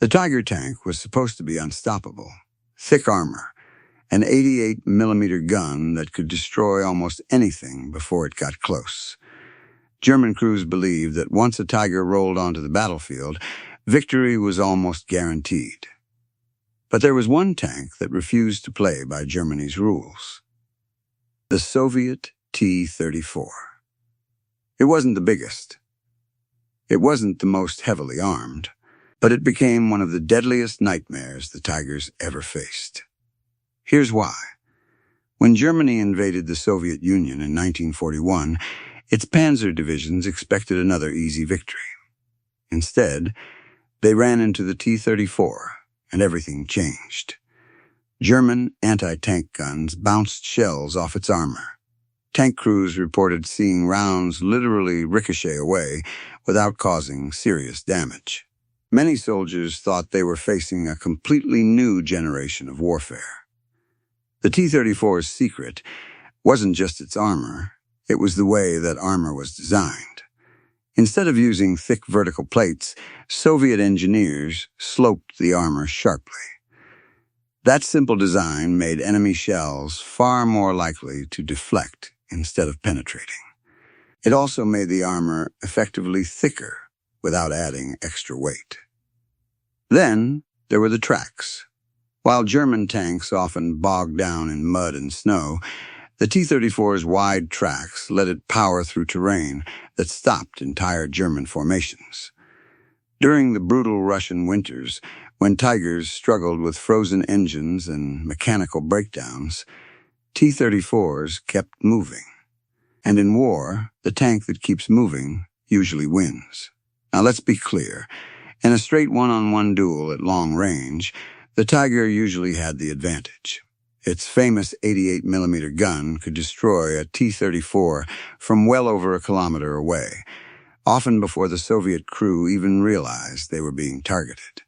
The Tiger tank was supposed to be unstoppable. Thick armor, an 88-millimeter gun that could destroy almost anything before it got close. German crews believed that once a Tiger rolled onto the battlefield, victory was almost guaranteed. But there was one tank that refused to play by Germany's rules. The Soviet T-34. It wasn't the biggest. It wasn't the most heavily armed, but it became one of the deadliest nightmares the Tigers ever faced. Here's why. When Germany invaded the Soviet Union in 1941, its panzer divisions expected another easy victory. Instead, they ran into the T-34, and everything changed. German anti-tank guns bounced shells off its armor. Tank crews reported seeing rounds literally ricochet away without causing serious damage. Many soldiers thought they were facing a completely new generation of warfare. The T-34's secret wasn't just its armor, it was the way that armor was designed. Instead of using thick vertical plates, Soviet engineers sloped the armor sharply. That simple design made enemy shells far more likely to deflect instead of penetrating. It also made the armor effectively thicker without adding extra weight. Then there were the tracks. While German tanks often bogged down in mud and snow, the T-34's wide tracks let it power through terrain that stopped entire German formations. During the brutal Russian winters, when Tigers struggled with frozen engines and mechanical breakdowns, T-34s kept moving. And in war, the tank that keeps moving usually wins. Now let's be clear. In a straight one-on-one duel at long range, the Tiger usually had the advantage. Its famous 88-millimeter gun could destroy a T-34 from well over a kilometer away, often before the Soviet crew even realized they were being targeted.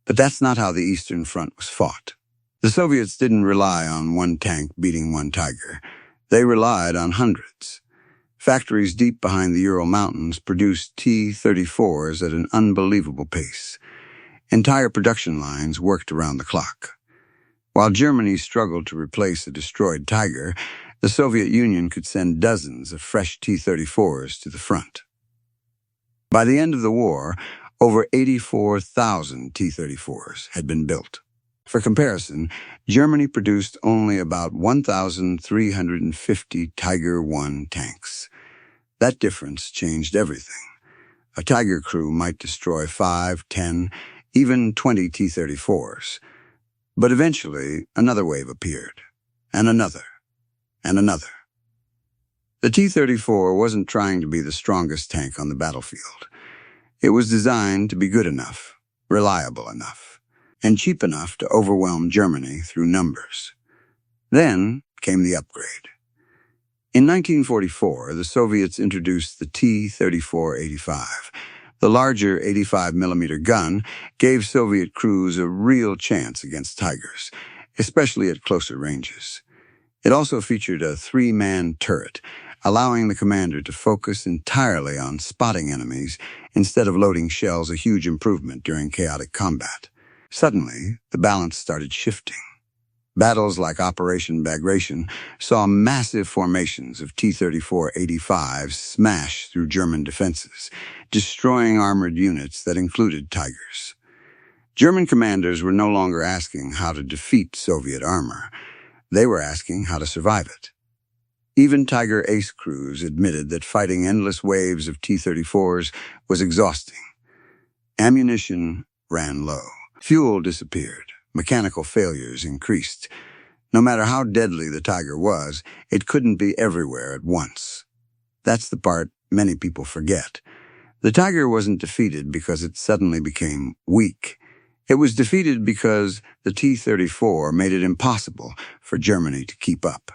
But that's not how the Eastern Front was fought. The Soviets didn't rely on one tank beating one Tiger. They relied on hundreds. Factories deep behind the Ural Mountains produced T-34s at an unbelievable pace. Entire production lines worked around the clock. While Germany struggled to replace a destroyed Tiger, the Soviet Union could send dozens of fresh T-34s to the front. By the end of the war, over 84,000 T-34s had been built. For comparison, Germany produced only about 1,350 Tiger I tanks. That difference changed everything. A Tiger crew might destroy 5, 10, even 20 T-34s. But eventually, another wave appeared, and another, and another. The T-34 wasn't trying to be the strongest tank on the battlefield. It was designed to be good enough, reliable enough, and cheap enough to overwhelm Germany through numbers. Then came the upgrade. In 1944, the Soviets introduced the T-34-85. The larger 85-millimeter gun gave Soviet crews a real chance against Tigers, especially at closer ranges. It also featured a 3-man turret, allowing the commander to focus entirely on spotting enemies instead of loading shells, a huge improvement during chaotic combat. Suddenly, the balance started shifting. Battles like Operation Bagration saw massive formations of T-34-85s smash through German defenses, destroying armored units that included Tigers. German commanders were no longer asking how to defeat Soviet armor. They were asking how to survive it. Even Tiger ace crews admitted that fighting endless waves of T-34s was exhausting. Ammunition ran low. Fuel disappeared. Mechanical failures increased. No matter how deadly the Tiger was, it couldn't be everywhere at once. That's the part many people forget. The Tiger wasn't defeated because it suddenly became weak. It was defeated because the T-34 made it impossible for Germany to keep up.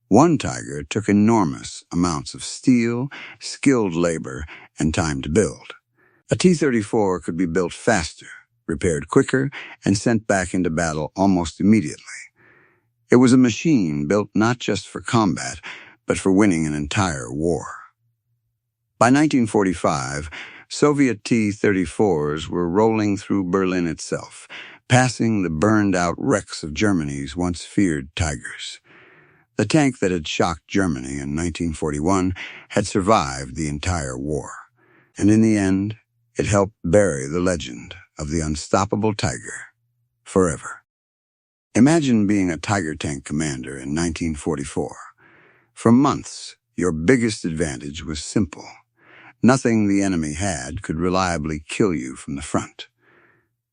One Tiger took enormous amounts of steel, skilled labor, and time to build. A T-34 could be built faster, repaired quicker, and sent back into battle almost immediately. It was a machine built not just for combat, but for winning an entire war. By 1945, Soviet T-34s were rolling through Berlin itself, passing the burned-out wrecks of Germany's once feared Tigers. The tank that had shocked Germany in 1941 had survived the entire war, and in the end, it helped bury the legend of the unstoppable Tiger forever. Imagine being a Tiger tank commander in 1944. For months, your biggest advantage was simple. Nothing the enemy had could reliably kill you from the front.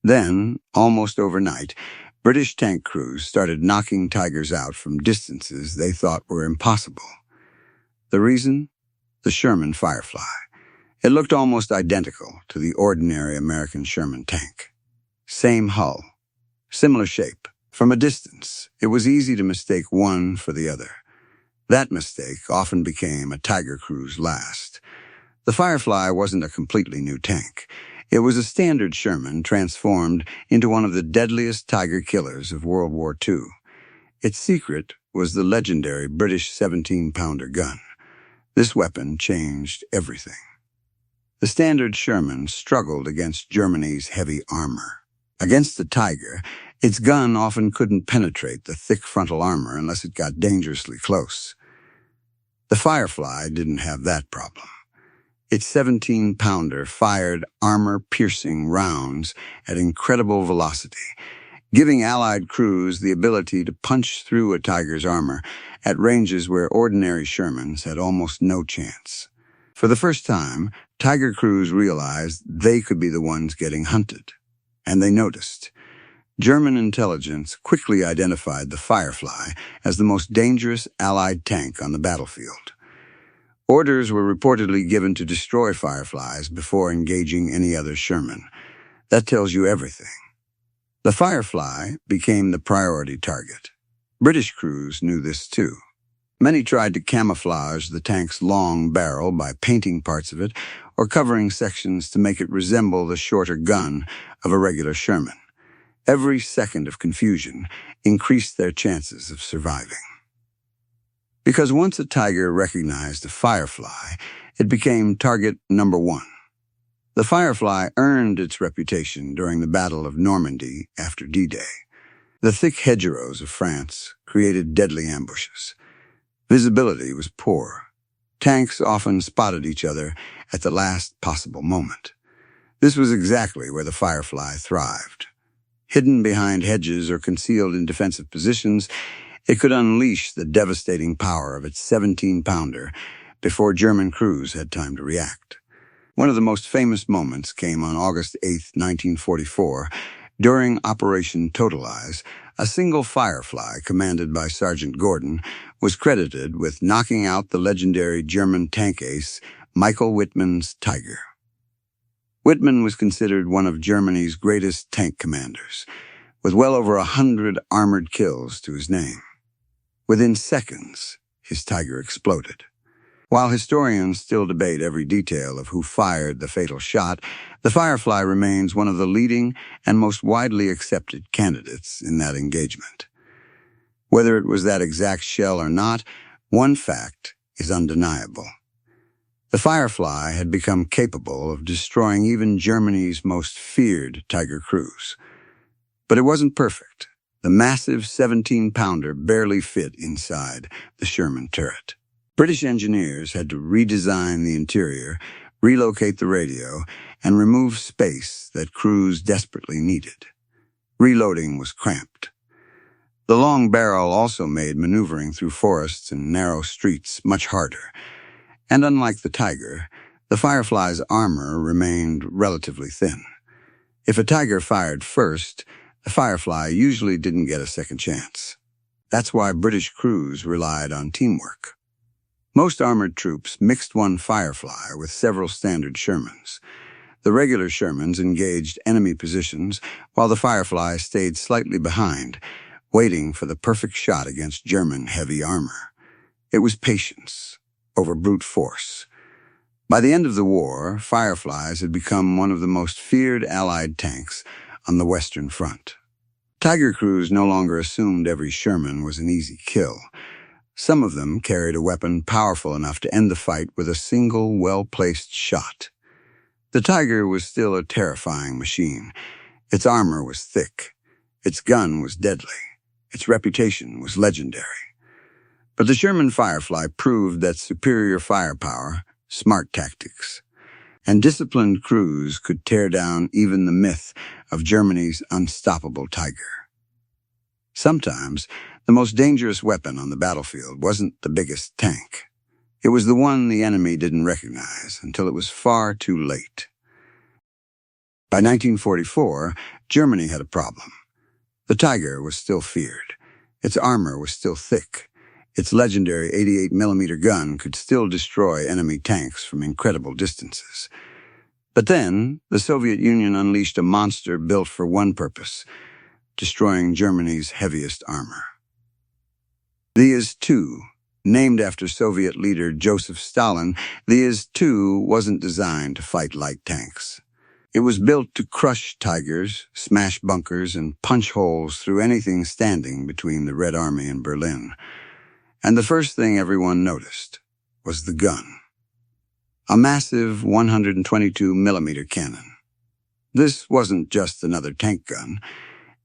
Then, almost overnight, British tank crews started knocking Tigers out from distances they thought were impossible. The reason? The Sherman Firefly. It looked almost identical to the ordinary American Sherman tank. Same hull, similar shape. From a distance, it was easy to mistake one for the other. That mistake often became a Tiger crew's last. The Firefly wasn't a completely new tank. It was a standard Sherman transformed into one of the deadliest Tiger killers of World War II. Its secret was the legendary British 17-pounder gun. This weapon changed everything. The standard Sherman struggled against Germany's heavy armor. Against the Tiger, its gun often couldn't penetrate the thick frontal armor unless it got dangerously close. The Firefly didn't have that problem. Its 17-pounder fired armor-piercing rounds at incredible velocity, giving Allied crews the ability to punch through a Tiger's armor at ranges where ordinary Shermans had almost no chance. For the first time, Tiger crews realized they could be the ones getting hunted, and they noticed. German intelligence quickly identified the Firefly as the most dangerous Allied tank on the battlefield. Orders were reportedly given to destroy Fireflies before engaging any other Sherman. That tells you everything. The Firefly became the priority target. British crews knew this too. Many tried to camouflage the tank's long barrel by painting parts of it or covering sections to make it resemble the shorter gun of a regular Sherman. Every second of confusion increased their chances of surviving. Because once a Tiger recognized a Firefly, it became target number one. The Firefly earned its reputation during the Battle of Normandy after D-Day. The thick hedgerows of France created deadly ambushes. Visibility was poor. Tanks often spotted each other at the last possible moment. This was exactly where the Firefly thrived. Hidden behind hedges or concealed in defensive positions, it could unleash the devastating power of its 17-pounder before German crews had time to react. One of the most famous moments came on August 8, 1944. During Operation Totalize, a single Firefly, commanded by Sergeant Gordon, was credited with knocking out the legendary German tank ace, Michael Wittmann's Tiger. Wittmann was considered one of Germany's greatest tank commanders, with well over 100 armored kills to his name. Within seconds, his Tiger exploded. While historians still debate every detail of who fired the fatal shot, the Firefly remains one of the leading and most widely accepted candidates in that engagement. Whether it was that exact shell or not, one fact is undeniable. The Firefly had become capable of destroying even Germany's most feared Tiger crews. But it wasn't perfect. The massive 17-pounder barely fit inside the Sherman turret. British engineers had to redesign the interior, relocate the radio, and remove space that crews desperately needed. Reloading was cramped. The long barrel also made maneuvering through forests and narrow streets much harder. And unlike the Tiger, the Firefly's armor remained relatively thin. If a Tiger fired first, the Firefly usually didn't get a second chance. That's why British crews relied on teamwork. Most armored troops mixed one Firefly with several standard Shermans. The regular Shermans engaged enemy positions, while the Firefly stayed slightly behind, waiting for the perfect shot against German heavy armor. It was patience over brute force. By the end of the war, Fireflies had become one of the most feared Allied tanks on the Western Front. Tiger crews no longer assumed every Sherman was an easy kill. Some of them carried a weapon powerful enough to end the fight with a single, well-placed shot. The Tiger was still a terrifying machine. Its armor was thick. Its gun was deadly. Its reputation was legendary. But the Sherman Firefly proved that superior firepower, smart tactics, and disciplined crews could tear down even the myth of Germany's unstoppable Tiger. Sometimes, the most dangerous weapon on the battlefield wasn't the biggest tank. It was the one the enemy didn't recognize until it was far too late. By 1944, Germany had a problem. The Tiger was still feared. Its armor was still thick. Its legendary 88mm gun could still destroy enemy tanks from incredible distances. But then, the Soviet Union unleashed a monster built for one purpose: destroying Germany's heaviest armor. The IS-2, named after Soviet leader Joseph Stalin, the IS-2 wasn't designed to fight light tanks. It was built to crush Tigers, smash bunkers, and punch holes through anything standing between the Red Army and Berlin. And the first thing everyone noticed was the gun. A massive 122mm cannon. This wasn't just another tank gun.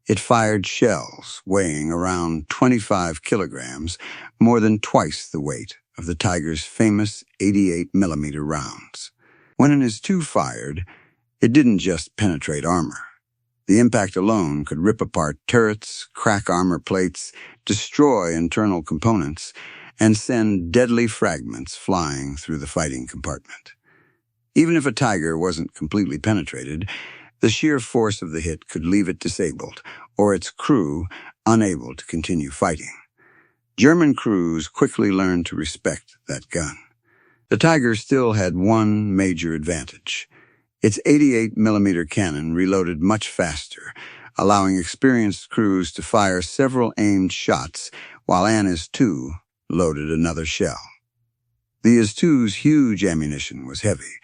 It fired shells weighing around 25 kilograms, more than twice the weight of the Tiger's famous 88mm rounds. When an IS-2 fired, it didn't just penetrate armor. The impact alone could rip apart turrets, crack armor plates, destroy internal components, and send deadly fragments flying through the fighting compartment. Even if a Tiger wasn't completely penetrated, the sheer force of the hit could leave it disabled, or its crew unable to continue fighting. German crews quickly learned to respect that gun. The Tiger still had one major advantage. Its 88mm cannon reloaded much faster, allowing experienced crews to fire several aimed shots while an IS-2 loaded another shell. The IS-2's huge ammunition was heavy,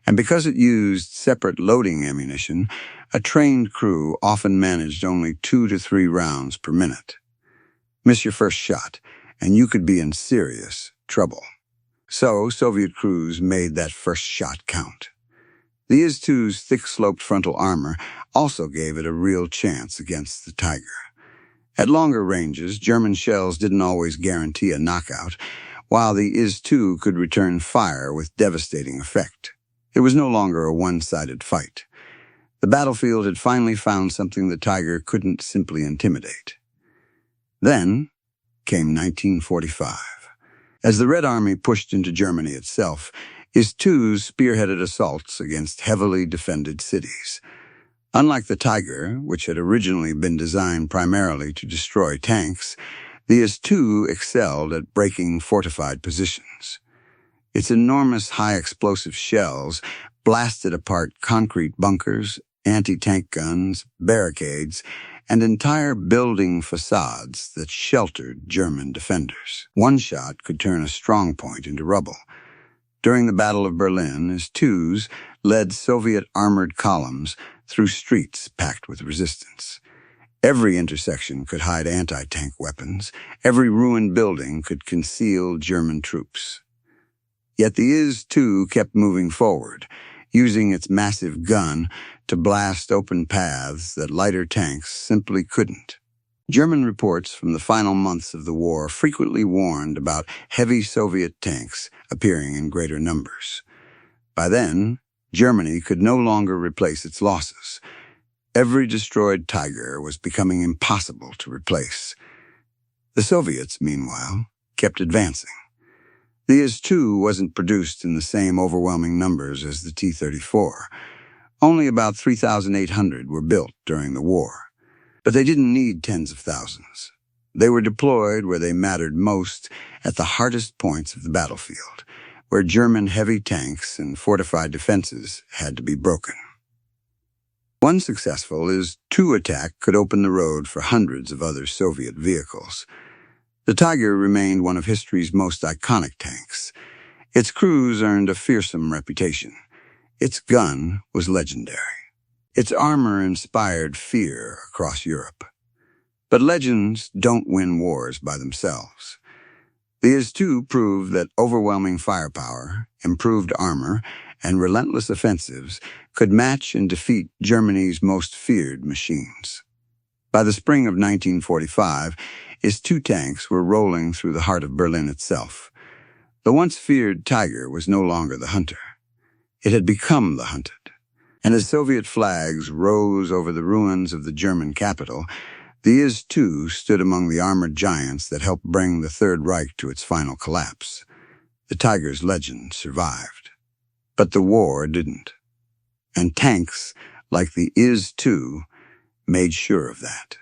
and because it used separate loading ammunition, a trained crew often managed only 2 to 3 rounds per minute. Miss your first shot, and you could be in serious trouble. So, Soviet crews made that first shot count. The IS-2's thick-sloped frontal armor also gave it a real chance against the Tiger. At longer ranges, German shells didn't always guarantee a knockout, while the IS-2 could return fire with devastating effect. It was no longer a one-sided fight. The battlefield had finally found something the Tiger couldn't simply intimidate. Then came 1945. As the Red Army pushed into Germany itself, IS-2s spearheaded assaults against heavily defended cities. Unlike the Tiger, which had originally been designed primarily to destroy tanks, the IS-2 excelled at breaking fortified positions. Its enormous high-explosive shells blasted apart concrete bunkers, anti-tank guns, barricades, and entire building facades that sheltered German defenders. One shot could turn a strong point into rubble. During the Battle of Berlin, IS-2s led Soviet armored columns through streets packed with resistance. Every intersection could hide anti-tank weapons. Every ruined building could conceal German troops. Yet the IS-2 kept moving forward, using its massive gun to blast open paths that lighter tanks simply couldn't. German reports from the final months of the war frequently warned about heavy Soviet tanks appearing in greater numbers. By then, Germany could no longer replace its losses. Every destroyed Tiger was becoming impossible to replace. The Soviets, meanwhile, kept advancing. The IS-2 wasn't produced in the same overwhelming numbers as the T-34. Only about 3,800 were built during the war. But they didn't need tens of thousands. They were deployed where they mattered most, at the hardest points of the battlefield, where German heavy tanks and fortified defenses had to be broken. One successful IS-2 attack could open the road for hundreds of other Soviet vehicles. The Tiger remained one of history's most iconic tanks. Its crews earned a fearsome reputation. Its gun was legendary. Its armor inspired fear across Europe. But legends don't win wars by themselves. The IS-2 proved that overwhelming firepower, improved armor, and relentless offensives could match and defeat Germany's most feared machines. By the spring of 1945, its two tanks were rolling through the heart of Berlin itself. The once feared Tiger was no longer the hunter. It had become the hunted. And as Soviet flags rose over the ruins of the German capital, the IS-2 stood among the armored giants that helped bring the Third Reich to its final collapse. The Tiger's legend survived. But the war didn't. And tanks, like the IS-2, made sure of that.